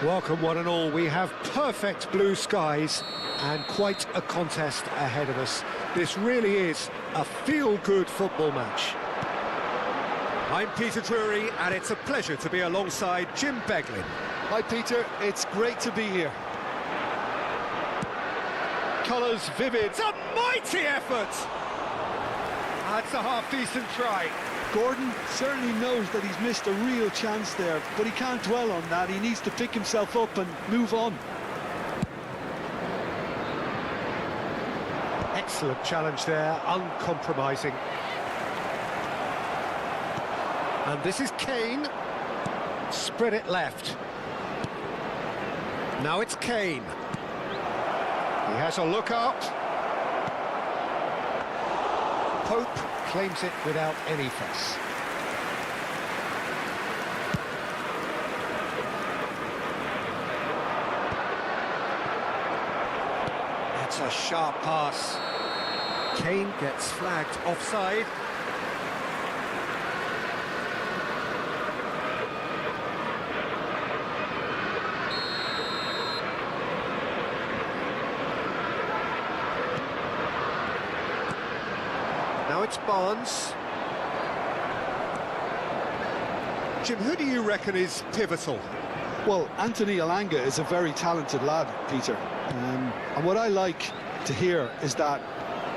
Welcome one and all. We have perfect blue skies and quite a contest ahead of us. This really is a feel-good football match. I'm Peter Drury and it's a pleasure to be alongside Jim Beglin. Hi Peter, it's great to be here. Colours vivid. It's a mighty effort! That's a half-decent try. Gordon certainly knows that he's missed a real chance there, but he can't dwell on that. He needs to pick himself up and move on. Excellent challenge there, uncompromising. And this is Kane. Spread it left. Now it's Kane. He has a look up. Pope claims it without any fuss. That's a sharp pass. Kane gets flagged offside. Now it's Barnes. Jim, who do you reckon is pivotal? Well, Anthony Elanga is a very talented lad, Peter. And what I like to hear is that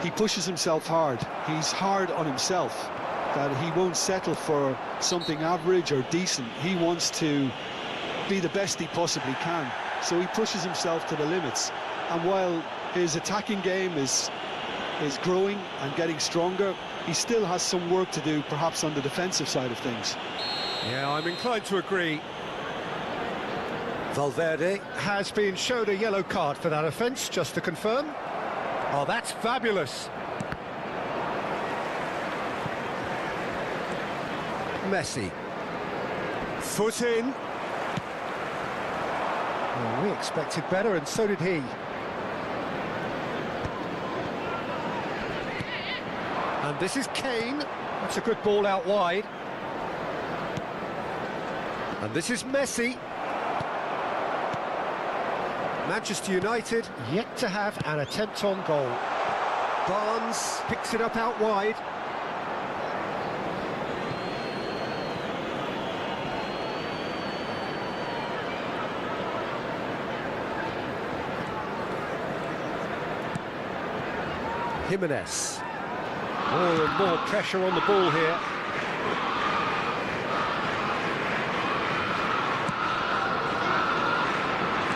he pushes himself hard. He's hard on himself, that he won't settle for something average or decent. He wants to be the best he possibly can. So he pushes himself to the limits. And while his attacking game is growing and getting stronger, he still has some work to do, perhaps on the defensive side of things. Yeah, I'm inclined to agree. Valverde has been shown a yellow card for that offence, just to confirm. Oh, that's fabulous. Messi. Foot in. Oh, we expected better, and so did he. And this is Kane. That's a good ball out wide. And this is Messi. Manchester United yet to have an attempt on goal. Barnes picks it up out wide. Jimenez. More and more pressure on the ball here.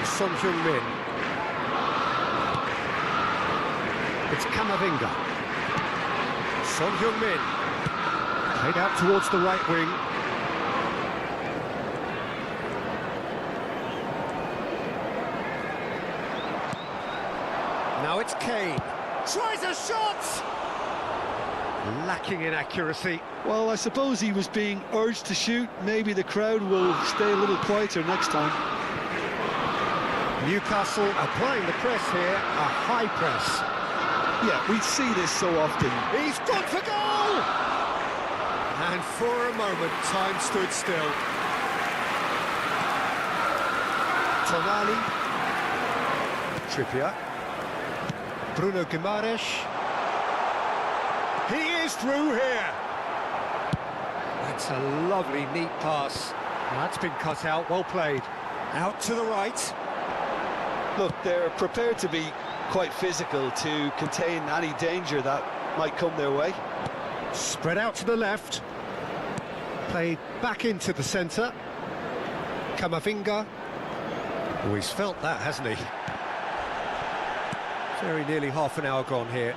Son Heung-min. It's Camavinga. Son Heung-min. Played out towards the right wing. Now it's Kane. Tries a shot! Lacking in accuracy. Well, I suppose he was being urged to shoot. Maybe the crowd will stay a little quieter next time. Newcastle applying the press here, a high press. Yeah, we see this so often. He's gone for goal! And for a moment, time stood still. Tonali. Trippier. Bruno Guimaraes. He is through here. That's a lovely, neat pass. That's been cut out, well played. Out to the right. Look, they're prepared to be quite physical to contain any danger that might come their way. Spread out to the left. Played back into the centre. Camavinga. Oh, he's felt that, hasn't he? Very nearly half an hour gone here.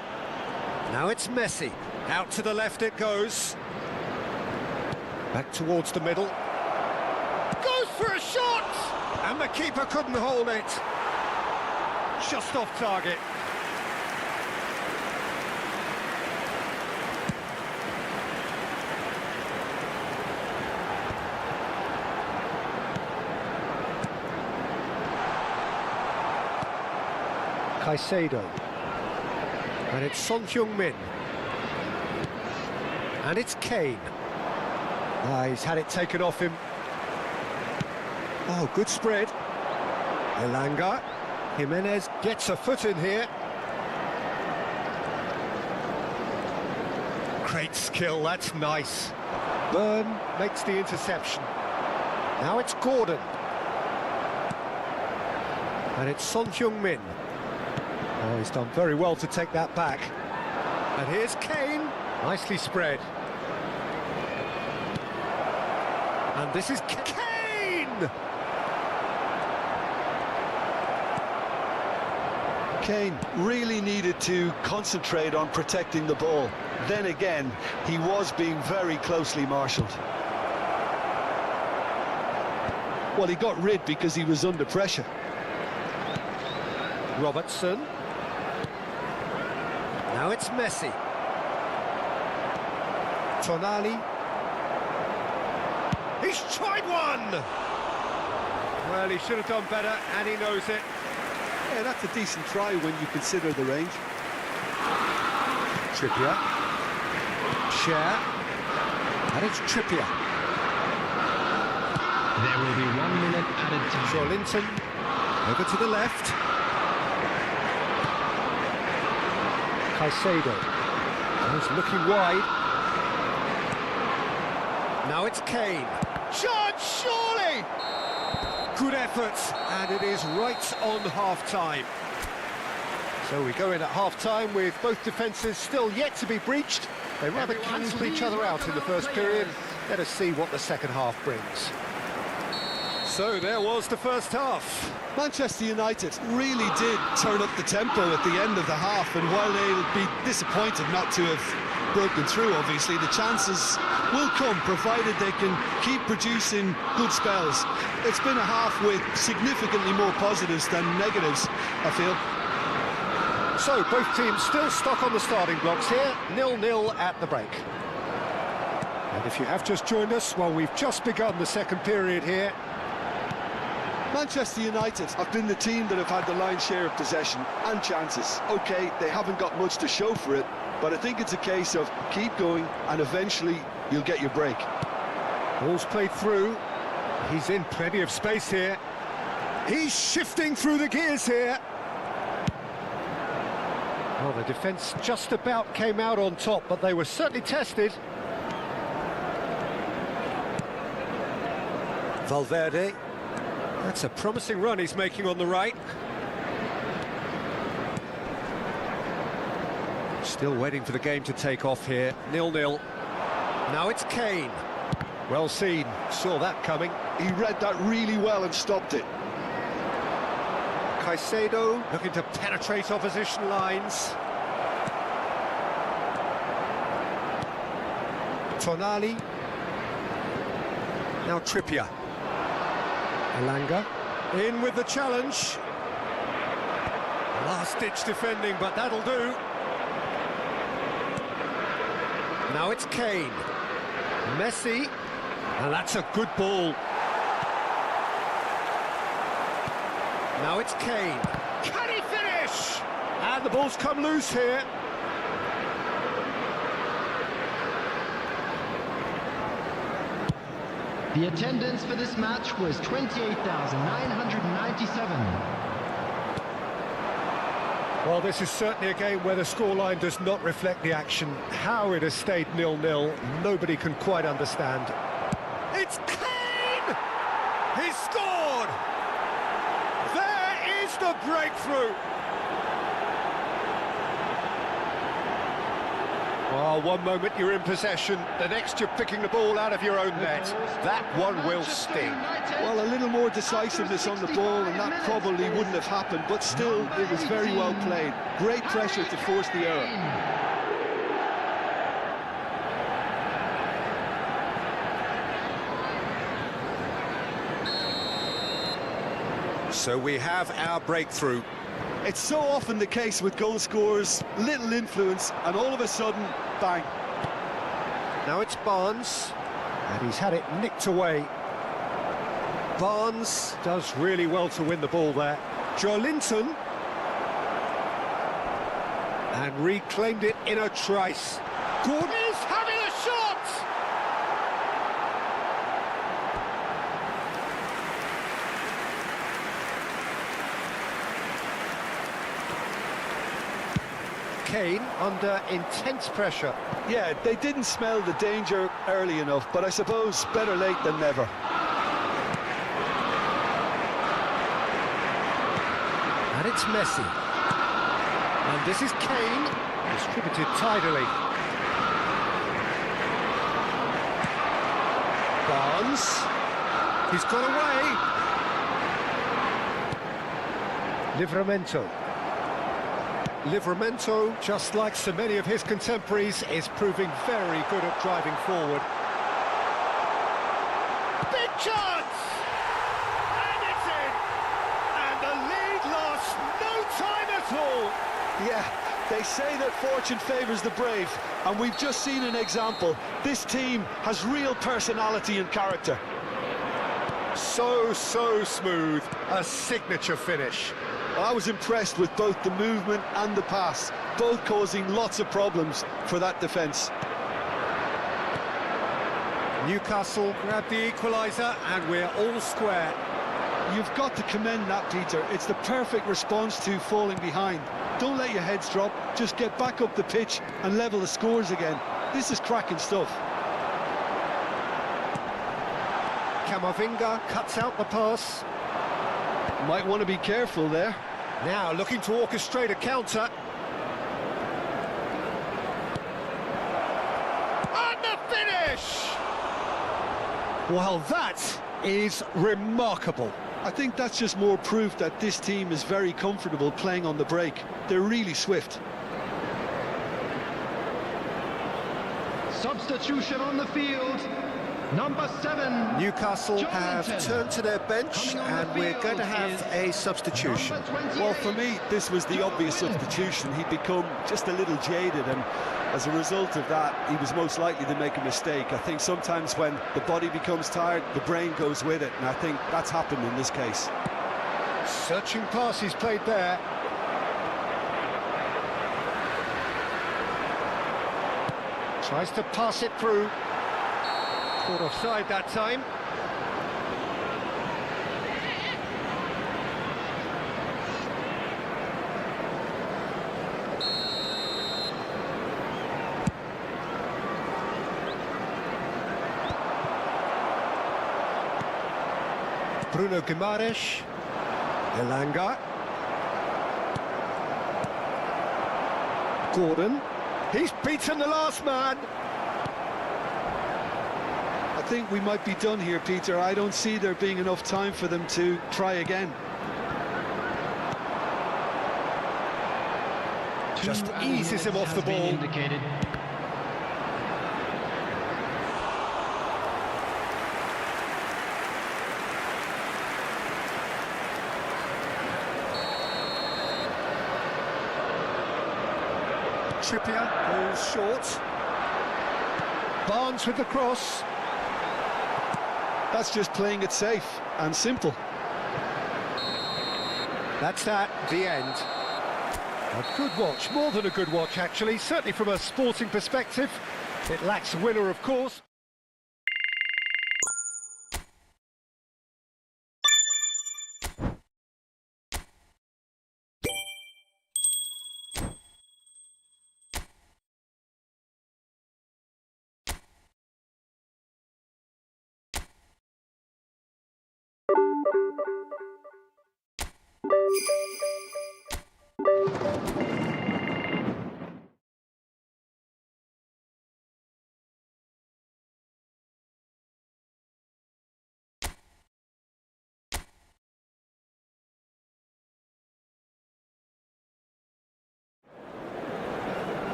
Now it's Messi. Out to the left it goes. Back towards the middle. Goes for a shot! And the keeper couldn't hold it. Just off target. Caicedo. And it's Son Heung-min. And it's Kane. He's had it taken off him. Oh, good spread. Elanga. Jimenez gets a foot in here. Great skill, that's nice. Byrne makes the interception. Now it's Gordon. And it's Son Heung-min. Oh, he's done very well to take that back. And here's Kane. Nicely spread. And this is Kane! Kane really needed to concentrate on protecting the ball. Then again, he was being very closely marshalled. Well, he got rid because he was under pressure. Robertson. Now it's Messi. Tonali. He's tried one! Well, he should have done better, and he knows it. Yeah, that's a decent try when you consider the range. Trippier. Share. And it's Trippier. There will be 1 minute added time. Joelinton. Over to the left. Caicedo. He's looking wide. Now it's Kane. Chance, surely! Good effort, and it is right on half-time. So we go in at half-time with both defences still yet to be breached. They rather cancelled each other out in the first period. Let us see what the second half brings. So there was the first half. Manchester United really did turn up the tempo at the end of the half, and while they'll be disappointed not to have broken through, obviously, the chances will come, provided they can keep producing good spells. It's been a half with significantly more positives than negatives, I feel. So both teams still stuck on the starting blocks here, 0-0 at the break. And if you have just joined us, well, we've just begun the second period here. Manchester United have been the team that have had the lion's share of possession and chances. OK, they haven't got much to show for it, but I think it's a case of keep going and eventually you'll get your break. Ball's played through. He's in plenty of space here. He's shifting through the gears here. Well, the defence just about came out on top, but they were certainly tested. Valverde. That's a promising run he's making on the right. Still waiting for the game to take off here. 0-0. Now it's Kane. Well seen. Saw that coming. He read that really well and stopped it. Caicedo looking to penetrate opposition lines. Tonali. Now Trippier. Elanga. In with the challenge. Last-ditch defending, but that'll do. Now it's Kane. Messi. And that's a good ball. Now it's Kane. Can he finish? And the ball's come loose here. The attendance for this match was 28,997. Well, this is certainly a game where the scoreline does not reflect the action. How it has stayed 0-0, nobody can quite understand. It's Kane! He scored! There is the breakthrough! Well, one moment you're in possession, the next you're picking the ball out of your own net. That one will sting. Well, a little more decisiveness on the ball and that probably wouldn't have happened, but still, it was very well played. Great pressure to force the error. So we have our breakthrough. It's so often the case with goal scorers, little influence, and all of a sudden, bang. Now it's Barnes, and he's had it nicked away. Barnes does really well to win the ball there. Joelinton. And reclaimed it in a trice. Gordon is having a shot! Kane under intense pressure. Yeah, they didn't smell the danger early enough, but I suppose better late than never. And it's Messi. And this is Kane, distributed tidily. Barnes. He's got away. Livramento, just like so many of his contemporaries, is proving very good at driving forward. Big chance! And it's in! And the lead lost no time at all! Yeah, they say that fortune favours the brave, and we've just seen an example. This team has real personality and character. So smooth, a signature finish. I was impressed with both the movement and the pass, both causing lots of problems for that defence. Newcastle grab the equaliser and we're all square. You've got to commend that, Peter. It's the perfect response to falling behind. Don't let your heads drop, just get back up the pitch and level the scores again. This is cracking stuff. Camavinga cuts out the pass. Might want to be careful there. Now looking to orchestrate a counter. And the finish! Well, that is remarkable. I think that's just more proof that this team is very comfortable playing on the break. They're really swift. Substitution on the field. Number 7. Newcastle have turned to their bench and we're going to have a substitution. Well, for me, this was the obvious substitution. He'd become just a little jaded, and as a result of that, he was most likely to make a mistake. I think sometimes when the body becomes tired, the brain goes with it, and I think that's happened in this case. Searching pass he's played there. Tries to pass it through. Caught offside that time. Bruno Guimaraes. Elanga. Gordon. He's beaten the last man. I think we might be done here, Peter. I don't see there being enough time for them to try again. Just eases him off the ball. Indicated. Trippier goes short. Barnes with the cross. That's just playing it safe and simple. That's that, the end. A good watch, more than a good watch actually, certainly from a sporting perspective. It lacks a winner, of course.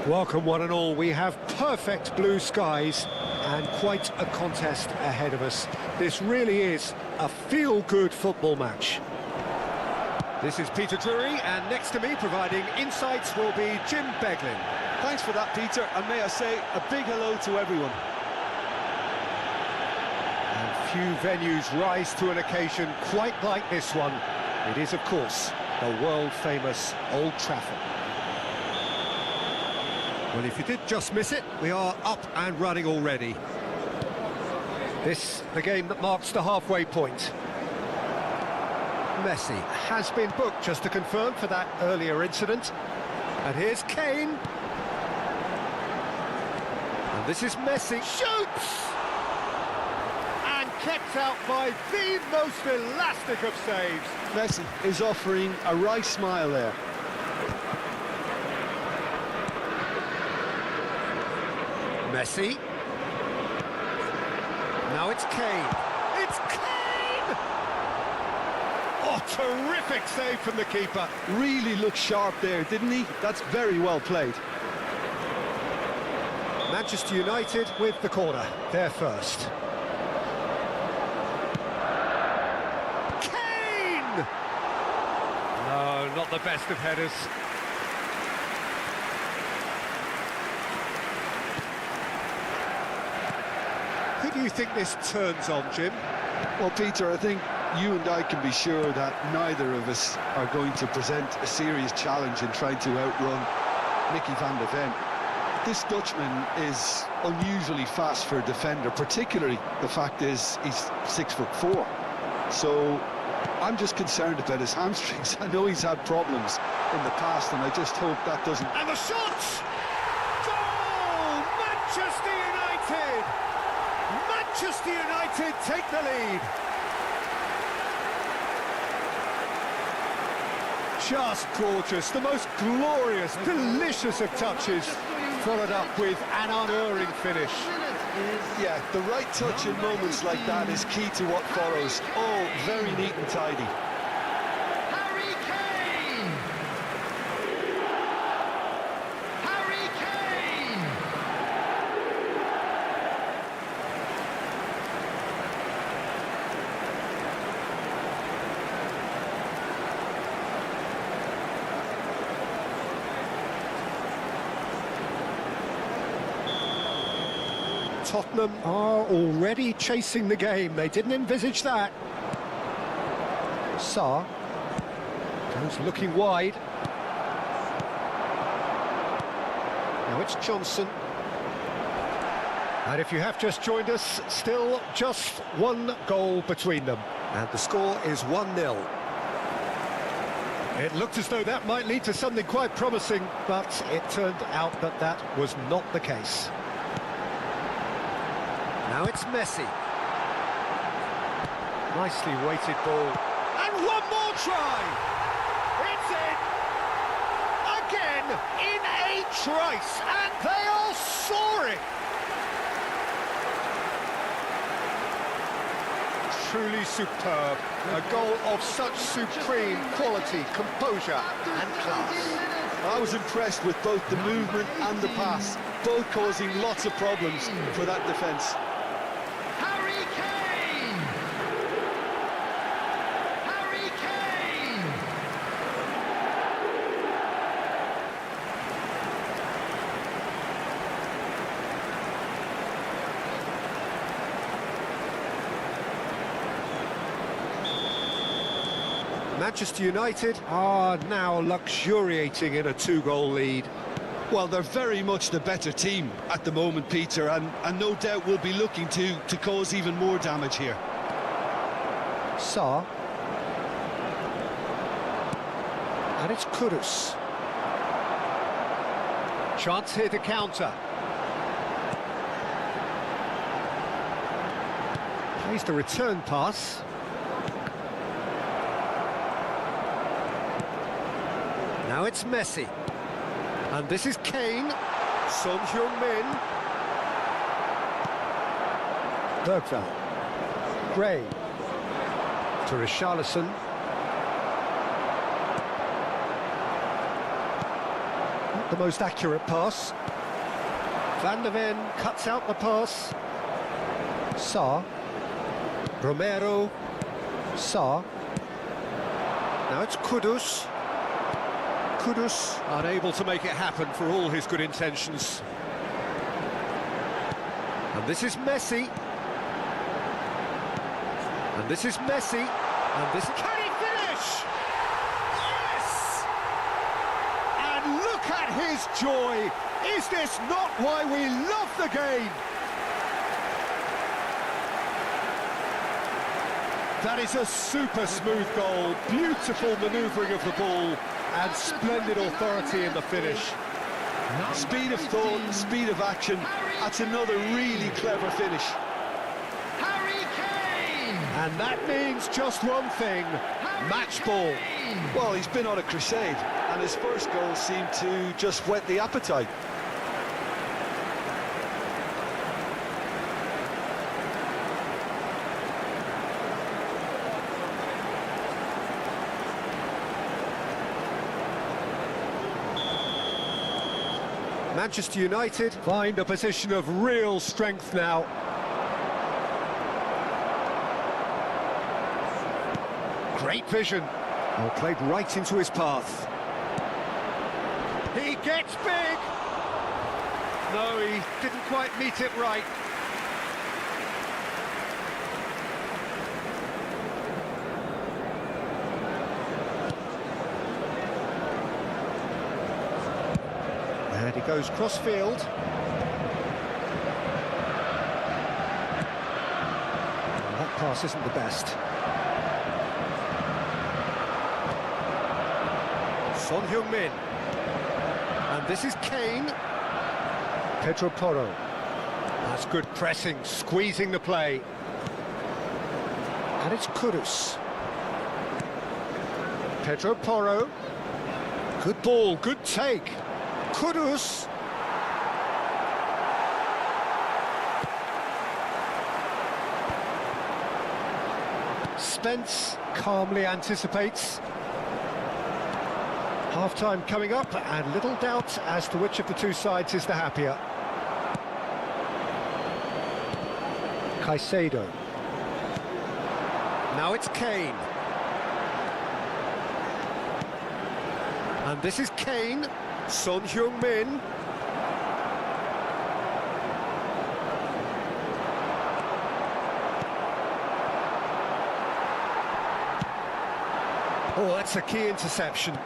Welcome one and all. We have perfect blue skies and quite a contest ahead of us. This really is a feel-good football match. This is Peter Drury, and next to me providing insights will be Jim Beglin. Thanks for that, Peter, and may I say a big hello to everyone. And few venues rise to an occasion quite like this one. It is, of course, the world-famous Old Trafford. Well, if you did just miss it, we are up and running already. This, the game that marks the halfway point. Messi has been booked, just to confirm, for that earlier incident. And here's Kane. And this is Messi. Shoots! And kept out by the most elastic of saves. Messi is offering a wry smile there. Messi. Now it's Kane. It's Kane! Oh, terrific save from the keeper. Really looked sharp there, didn't he? That's very well played. Manchester United with the corner. They're first. Kane! No, not the best of headers. Who do you think this turns on, Jim? Well, Peter, I think you and I can be sure that neither of us are going to present a serious challenge in trying to outrun Mickey van de Ven. This Dutchman is unusually fast for a defender, particularly the fact is he's 6'4". So I'm just concerned about his hamstrings. I know he's had problems in the past, and I just hope that doesn't... And the shot! Goal! Manchester United! Manchester United take the lead. Just gorgeous, the most glorious, delicious of touches, followed up with an unerring finish. Yeah, the right touch in moments like that is key to what follows. Oh, very neat and tidy. Harry Kane! Harry Kane! Tottenham are already chasing the game. They didn't envisage that. Sarr goes looking wide. Now it's Johnson. And if you have just joined us, still just one goal between them. And the score is 1-0. It looked as though that might lead to something quite promising, but it turned out that that was not the case. Now it's Messi. Nicely weighted ball. And one more try! It's in! Again, in a trice, and they are soaring! Truly superb. A goal of such supreme quality, composure and class. I was impressed with both the movement and the pass, both causing lots of problems for that defence. Harry Kane! Harry Kane! Manchester United are now luxuriating in a two-goal lead. Well, they're very much the better team at the moment, Peter, and no doubt will be looking to cause even more damage here. Sarr. And it's Kudus. Chance here to counter. Plays the return pass. Now it's Messi. And this is Kane. Son Heung-min. Bergvall. Gray. To Richarlison. Not the most accurate pass. Van de Ven cuts out the pass. Sarr. Romero. Sarr. Now it's Kudus. Kudus unable to make it happen for all his good intentions. And this is Messi. And this is Messi. And this... Can he finish? Yes! at his joy! Is this not why we love the game? That is a super smooth goal, beautiful manoeuvring of the ball, and splendid authority in the finish. Speed of thought, speed of action. That's another really clever finish. Harry Kane! And that means just one thing, match ball. Well, he's been on a crusade, and his first goal seemed to just whet the appetite. Manchester United find a position of real strength now. Great vision. Oh, played right into his path. He gets big! No, he didn't quite meet it right. And he goes cross-field. That pass isn't the best. Son Heung-min. And this is Kane. Pedro Porro. That's good pressing, squeezing the play. And it's Kudus. Pedro Porro. Good ball, good take. Kudus. Spence calmly anticipates. Half-time coming up, and little doubt as to which of the two sides is the happier. Caicedo. Now it's Kane. And this is Kane. Son Heung-min. Oh, that's a key interception.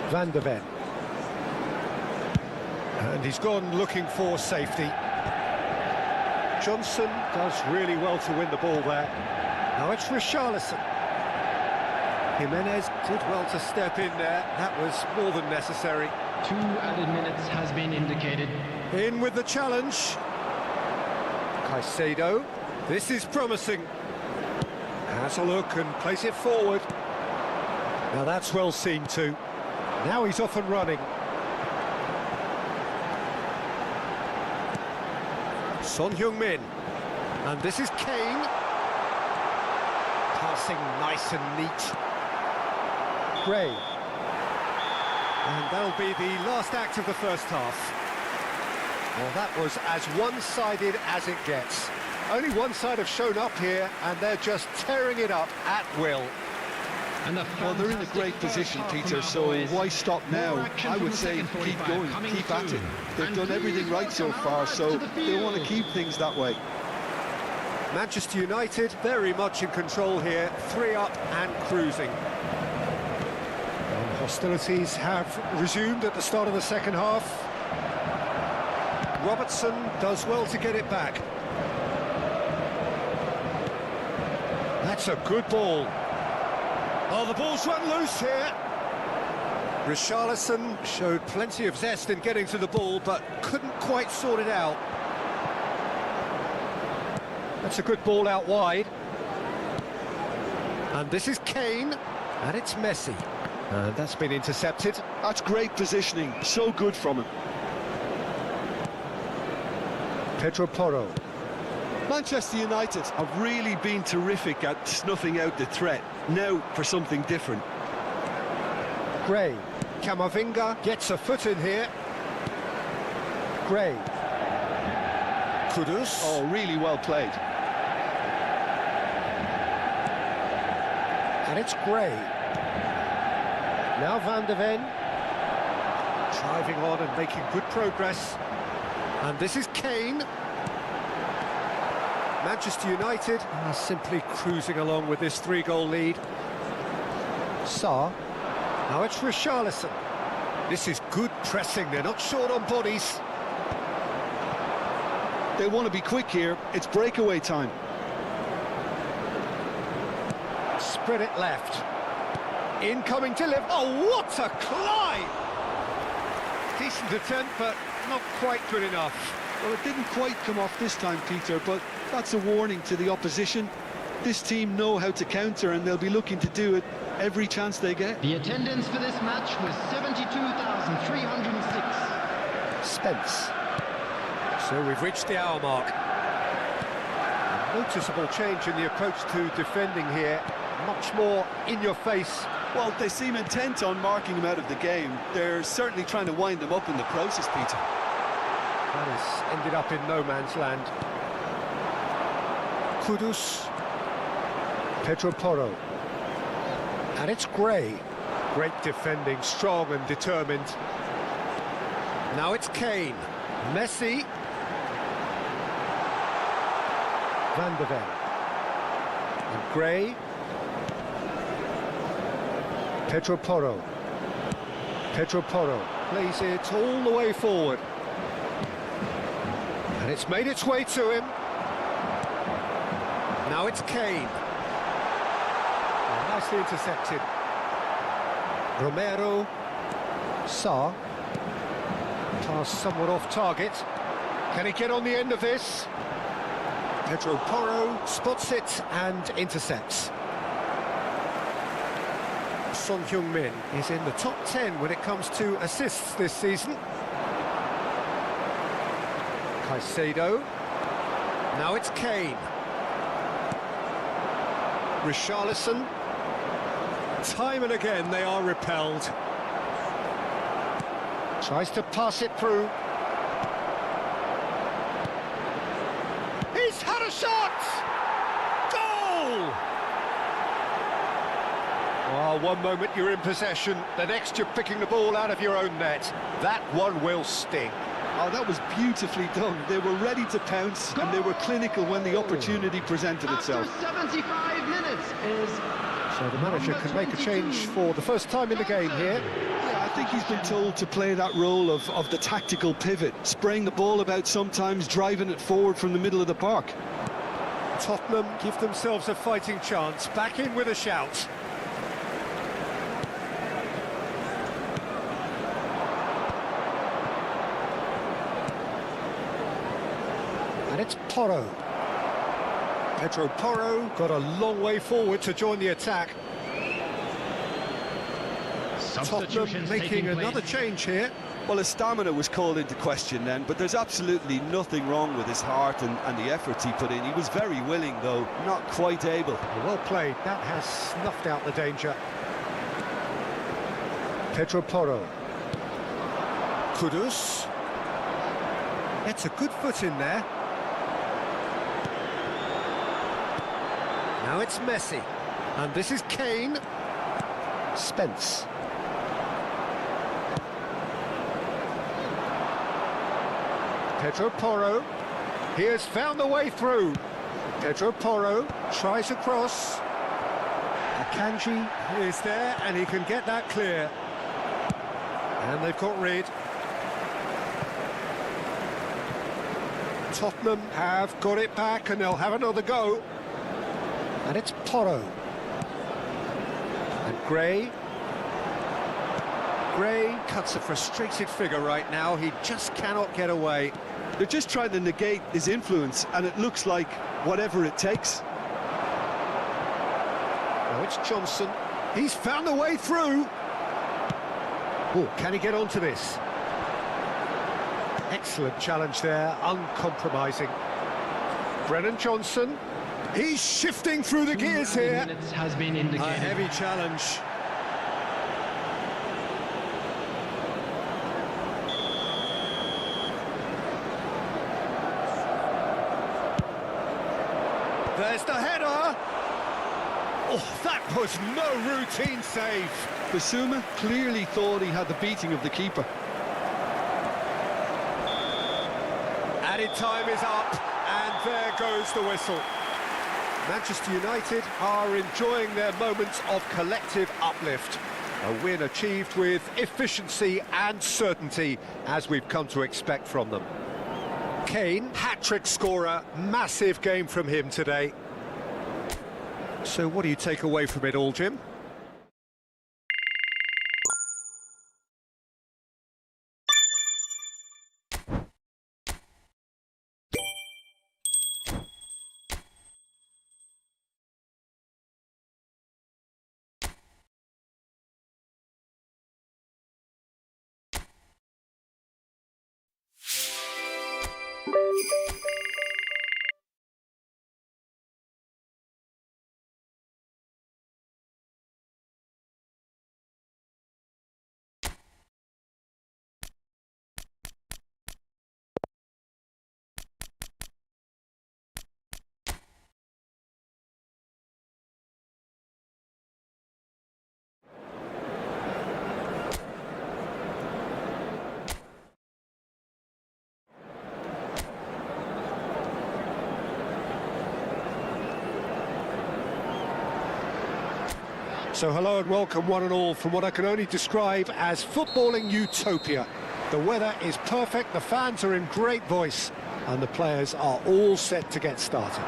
Van de Ven. And he's gone looking for safety. Johnson does really well to win the ball there. Now it's Richarlison. Jimenez did well to step in there. That was more than necessary. 2 added minutes has been indicated. In with the challenge. Caicedo. This is promising. Has a look and plays it forward. Now that's well seen too. Now he's off and running. Son Heung-min. And this is Kane. Passing nice and neat. Gray. And that'll be the last act of the first half. Well, that was as one-sided as it gets. Only one side have shown up here, and they're just tearing it up at will. And Well, they're in a great position, Peter, so why stop now? I would say keep going, keep at it. They've done everything right so far, so they want to keep things that way. Manchester United very much in control here, 3 up and cruising. And hostilities have resumed at the start of the second half. Robertson does well to get it back. That's a good ball. Oh, the ball's run loose here. Richarlison showed plenty of zest in getting to the ball, but couldn't quite sort it out. That's a good ball out wide. And this is Kane, and it's Messi. And that's been intercepted. That's great positioning, so good from him. Pedro Porro. Manchester United have really been terrific at snuffing out the threat. Now for something different. Gray. Camavinga gets a foot in here. Gray. Kudus. Oh, really well played. And it's Gray. Now Van de Ven. Driving on and making good progress. And this is Kane. Manchester United are simply cruising along with this 3-goal lead. Sarr. Now it's Richarlison. This is good pressing, they're not short on bodies. They want to be quick here, it's breakaway time. Spread it left. Incoming delivery. Oh, what a climb! Decent attempt, but not quite good enough. Well, it didn't quite come off this time, Peter, but that's a warning to the opposition. This team know how to counter, and they'll be looking to do it every chance they get. The attendance for this match was 72,306. Spence. So we've reached the hour mark. A noticeable change in the approach to defending here. Much more in your face. Well, they seem intent on marking him out of the game. They're certainly trying to wind him up in the process, Peter. That has ended up in no man's land. Kudus. Pedro Porro. And it's Gray. Great defending, strong and determined. Now it's Kane. Messi. Van de Ven. And Gray. Pedro Porro. Pedro Porro plays it all the way forward. And it's made its way to him. Now it's Kane. Oh, nicely intercepted. Romero. Sarr. Pass somewhat off target. Can he get on the end of this? Pedro Porro spots it and intercepts. Son Heung-min is in the top 10 when it comes to assists this season. Caicedo. Now it's Kane. Richarlison. Time and again they are repelled. Tries to pass it through. He's had a shot! Goal! Oh, one moment you're in possession, the next you're picking the ball out of your own net. That one will sting. Oh, that was beautifully done. They were ready to pounce, and they were clinical when the opportunity presented itself. After 75 minutes is... So the manager can make a change for the first time in the game here. Yeah, I think he's been told to play that role of the tactical pivot, spraying the ball about sometimes, driving it forward from the middle of the park. Tottenham give themselves a fighting chance, back in with a shout. And it's Porro. Pedro Porro got a long way forward to join the attack. Tottenham making another change here. Well, his stamina was called into question then, but there's absolutely nothing wrong with his heart and the efforts he put in. He was very willing, though, not quite able. Well played, that has snuffed out the danger. Pedro Porro. Kudus. It's a good foot in there. Now it's Messi. And this is Kane. Spence. Pedro Porro. He has found the way through. Pedro Porro tries across. Akanji is there and he can get that clear. And they've got rid. Tottenham have got it back and they'll have another go. And it's Porro. And Gray. Gray cuts a frustrated figure right now. He just cannot get away. They're just trying to negate his influence, and it looks like whatever it takes. Now it's Johnson. He's found the way through. Oh, can he get onto this? Excellent challenge there, uncompromising. Brennan Johnson. He's shifting through the gears here. Minutes has been indicated. A heavy challenge. There's the header. Oh, that was no routine save. Bissouma clearly thought he had the beating of the keeper. Added time is up, and there goes the whistle. Manchester United are enjoying their moments of collective uplift. A win achieved with efficiency and certainty, as we've come to expect from them. Kane, hat-trick scorer, massive game from him today. So what do you take away from it all, Jim? So hello and welcome one and all from what I can only describe as footballing utopia. The weather is perfect, the fans are in great voice, and the players are all set to get started.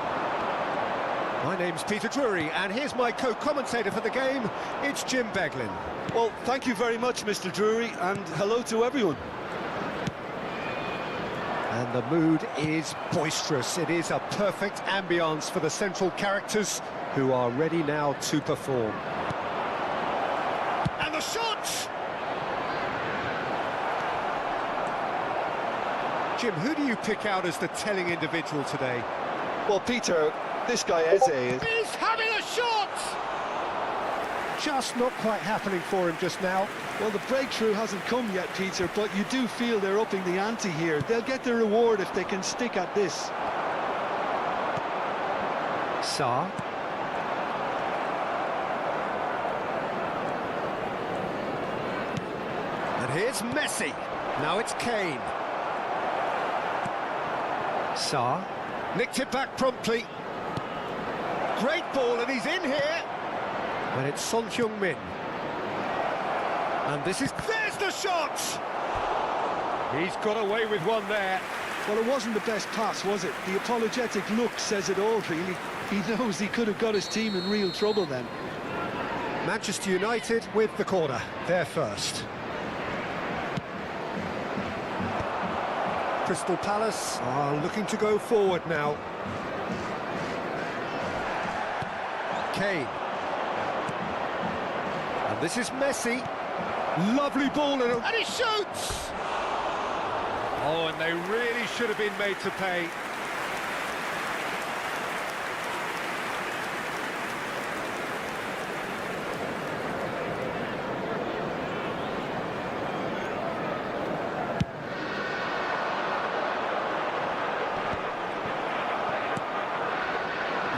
My name's Peter Drury, and here's my co-commentator for the game, it's Jim Beglin. Well, thank you very much, Mr. Drury, and hello to everyone. And the mood is boisterous. It is a perfect ambience for the central characters who are ready now to perform. And the shot! Jim, who do you pick out as the telling individual today? Well, Peter, this guy Eze is... He's having a shot! Just not quite happening for him just now. Well, the breakthrough hasn't come yet, Peter, but you do feel they're upping the ante here. They'll get their reward if they can stick at this. Sarr. And here's Messi. Now it's Kane. Sarr. Nicked it back promptly. Great ball, and he's in here. And it's Son Heung-min. And this is... There's the shot! He's got away with one there. Well, it wasn't the best pass, was it? The apologetic look says it all, really. He knows he could have got his team in real trouble then. Manchester United with the corner. They're first. Crystal Palace are looking to go forward now. Kane. And this is Messi. Lovely ball and he shoots! Oh, and they really should have been made to pay.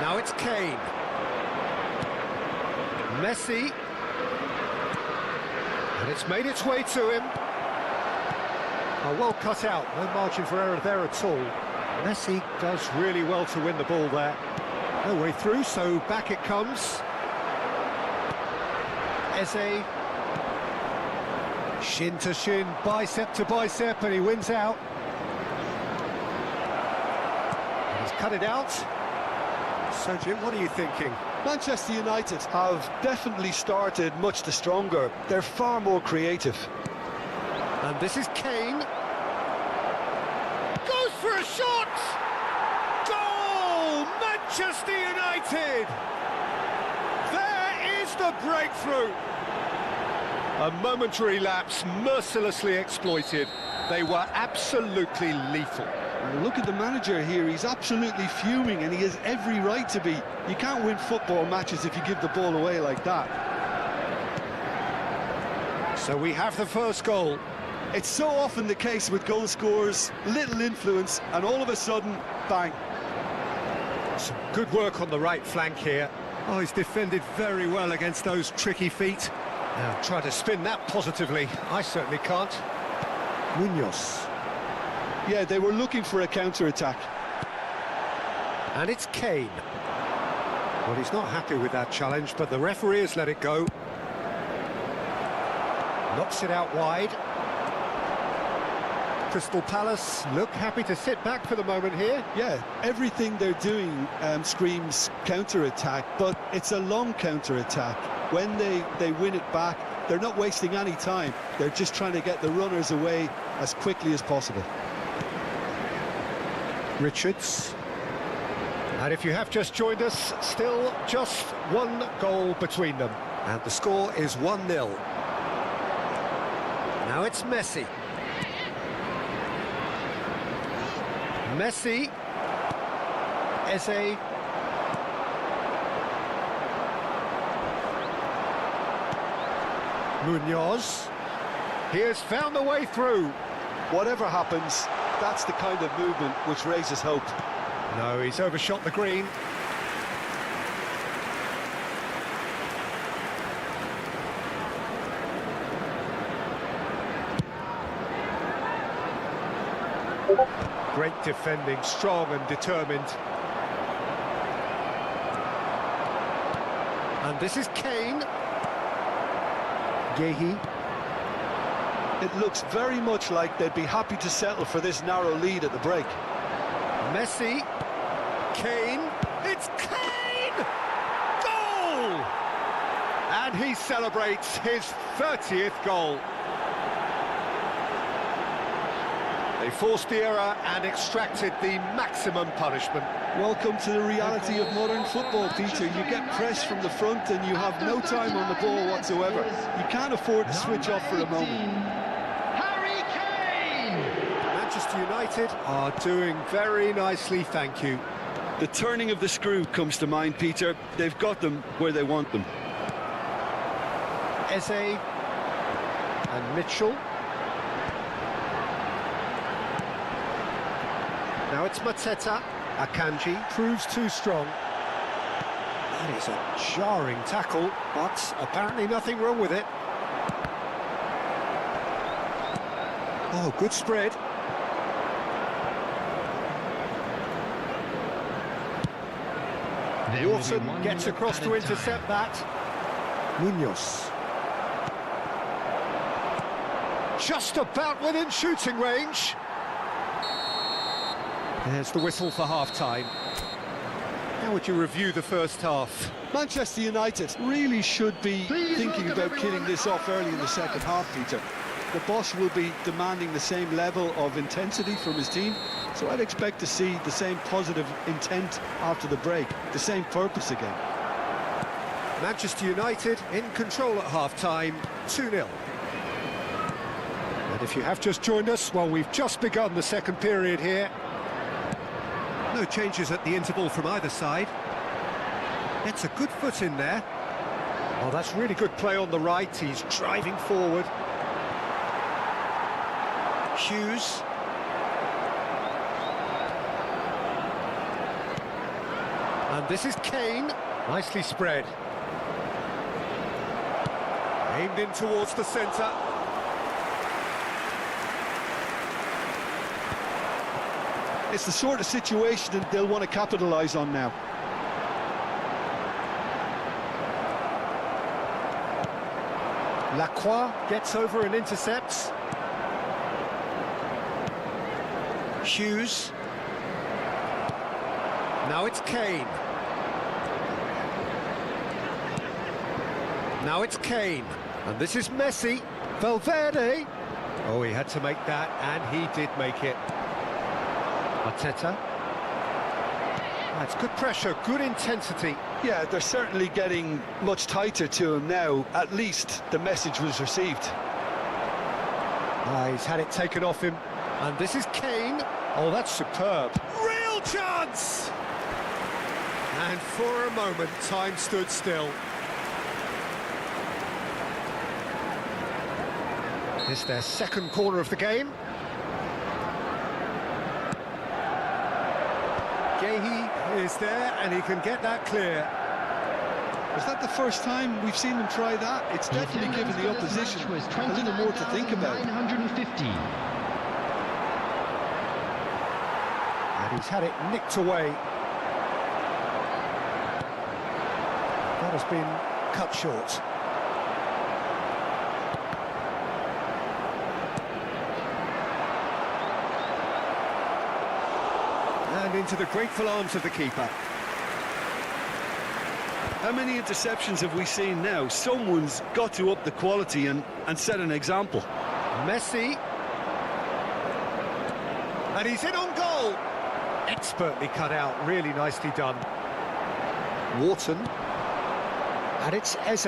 Now it's Kane. Messi. And it's made its way to him. Oh, well cut out, no margin for error there at all. Messi does really well to win the ball there. No way through, so back it comes. Eze. Shin to shin, bicep to bicep, and he wins out. And he's cut it out. So, Jim, what are you thinking? Manchester United have definitely started much the stronger. They're far more creative. And this is Kane. Goes for a shot! Goal! Manchester United! There is the breakthrough! A momentary lapse, mercilessly exploited. They were absolutely lethal. Look at the manager here, he's absolutely fuming and he has every right to be. You can't win football matches if you give the ball away like that. So we have the first goal. It's so often the case with goal scorers, little influence and all of a sudden, bang. Some good work on the right flank here. Oh, he's defended very well against those tricky feet. Now try to spin that positively. I certainly can't. Munoz. Yeah, they were looking for a counter-attack. And it's Kane. Well, he's not happy with that challenge, but the referee has let it go. Knocks it out wide. Crystal Palace look happy to sit back for the moment here. Yeah, everything they're doing screams counter-attack, but it's a long counter-attack. When they win it back, they're not wasting any time. They're just trying to get the runners away as quickly as possible. Richards. And if you have just joined us, still just one goal between them. And the score is 1-0. Now it's Messi. Messi. Eze. Munoz. He has found the way through. Whatever happens, that's the kind of movement which raises hope. No, he's overshot the green. Great defending, strong and determined. And this is Kane. Guehi. It looks very much like they'd be happy to settle for this narrow lead at the break. Messi. Kane. It's Kane! Goal! And he celebrates his 30th goal. They forced the error and extracted the maximum punishment. Welcome to the reality of modern football, Peter. You get pressed from the front and you have no time on the ball whatsoever. You can't afford to switch off for a moment. Harry Kane! Manchester United are doing very nicely, thank you. The turning of the screw comes to mind, Peter. They've got them where they want them. Eze and Mitchell. Now it's Mateta. Akanji proves too strong. That is a jarring tackle, but apparently nothing wrong with it. Oh, good spread. Wharton gets across to intercept that. Munoz. Just about within shooting range. There's the whistle for half-time. How would you review the first half? Manchester United really should be thinking about killing this off early in the second half, Peter. The boss will be demanding the same level of intensity from his team, so I'd expect to see the same positive intent after the break, the same purpose again. Manchester United in control at half-time, 2-0. And if you have just joined us, well, we've just begun the second period here. No changes at the interval from either side. It's a good foot in there. Oh, that's really good play on the right. He's driving forward. Hughes. And this is Kane. Nicely spread. Aimed in towards the centre. It's the sort of situation that they'll want to capitalise on now. Lacroix gets over and intercepts. Hughes. Now it's Kane. Now it's Kane. And this is Messi. Valverde. Oh, he had to make that, and he did make it. Mateta. That's good pressure, good intensity. Yeah, they're certainly getting much tighter to him now. At least the message was received. He's had it taken off him. And this is Kane. Oh, that's superb. Real chance! And for a moment, time stood still. It's their second corner of the game. Guehi is there, and he can get that clear. Was that the first time we've seen them try that? It's definitely given the opposition a little more to think about. 950. And he's had it nicked away. That has been cut short. into the grateful arms of the keeper. How many interceptions have we seen now? Someone's got to up the quality and set an example. Messi. And he's in on goal. Expertly cut out, really nicely done. Wharton. And it's Eze.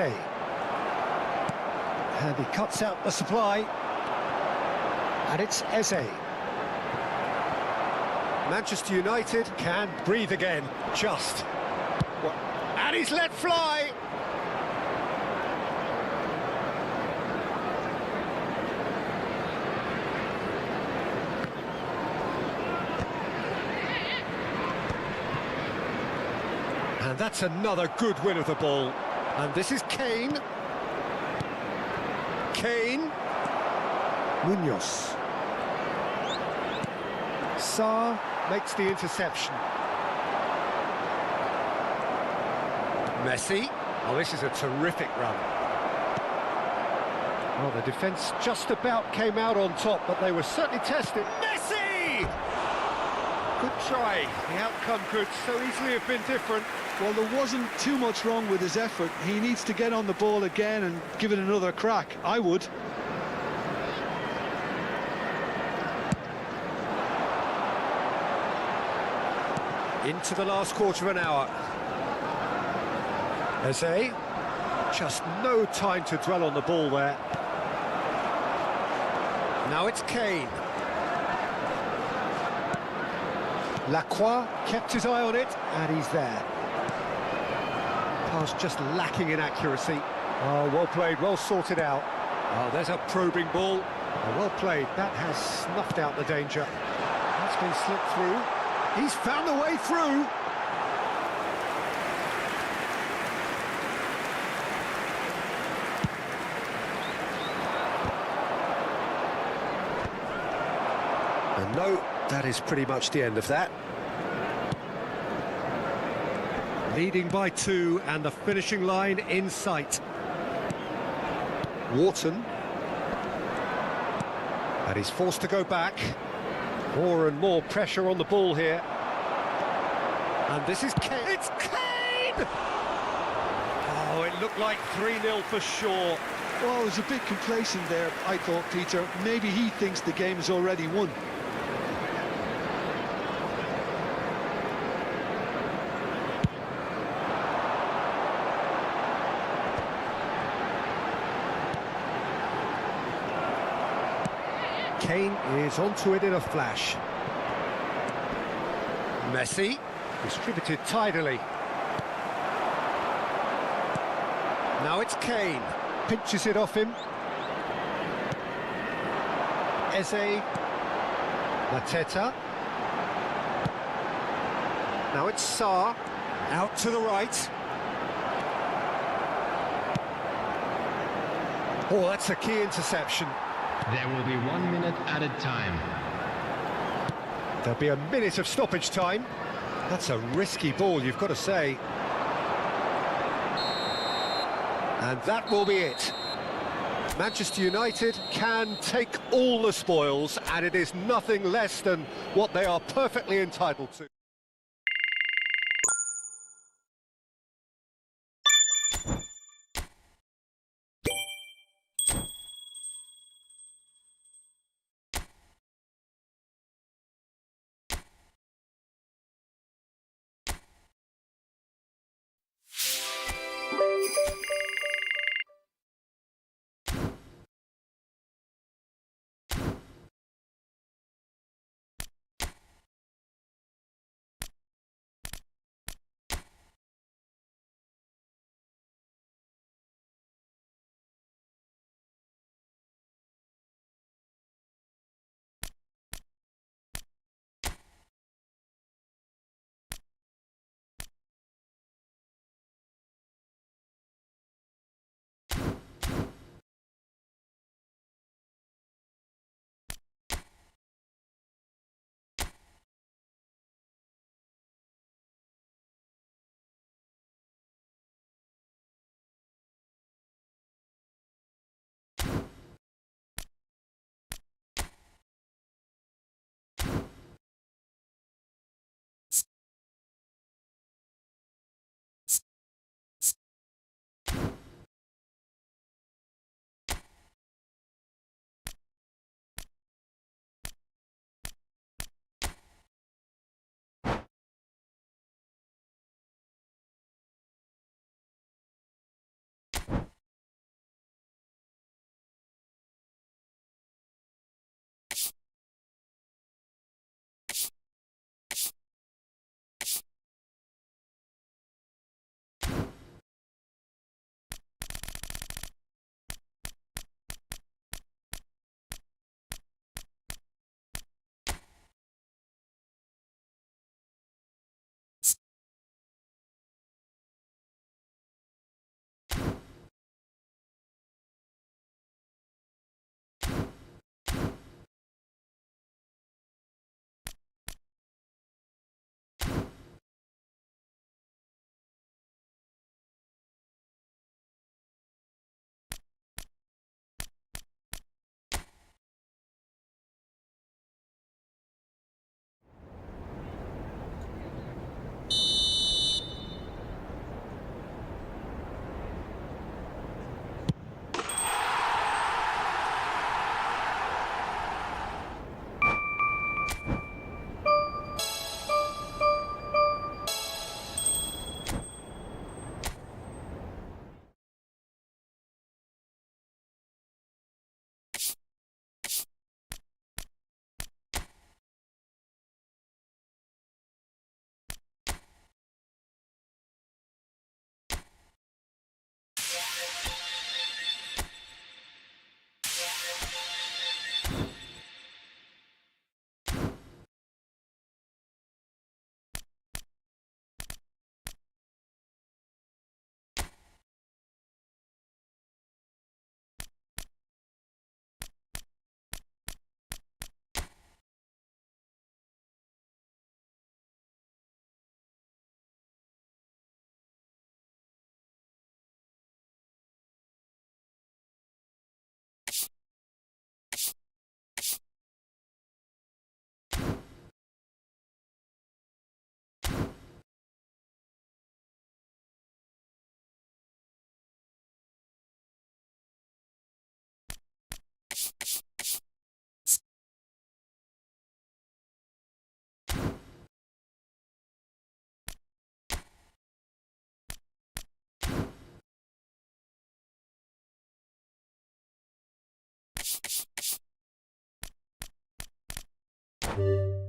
And he cuts out the supply. And it's Eze. Manchester United can breathe again, just. And he's let fly! And that's another good win of the ball. And this is Kane. Kane. Munoz. Sarr makes the interception. Messi. Oh, this is a terrific run. Well, the defence just about came out on top, but they were certainly tested. Messi! Good try. The outcome could so easily have been different. Well, there wasn't too much wrong with his effort. He needs to get on the ball again and give it another crack. I would. Into the last quarter of an hour. Eze, just no time to dwell on the ball there. Now it's Kane. Lacroix kept his eye on it, and he's there. Pass just lacking in accuracy. Oh, well played, well sorted out. Oh, there's a probing ball. Oh, well played, that has snuffed out the danger. That's been slipped through. He's found the way through. And no, that is pretty much the end of that. Leading by 2 and the finishing line in sight. Wharton. And he's forced to go back. More and more pressure on the ball here. And this is Kane. It's Kane! Oh, it looked like 3-0 for sure. Well, it was a bit complacent there, I thought, Peter. Maybe he thinks the game is already won. Kane is onto it in a flash. Messi, distributed tidily. Now it's Kane, pinches it off him. Eze, Mateta. Now it's Sarr, out to the right. Oh, that's a key interception. There will be 1 minute added time. There'll be a minute of stoppage time. That's a risky ball, you've got to say. And that will be it. Manchester United can take all the spoils, and it is nothing less than what they are perfectly entitled to. it.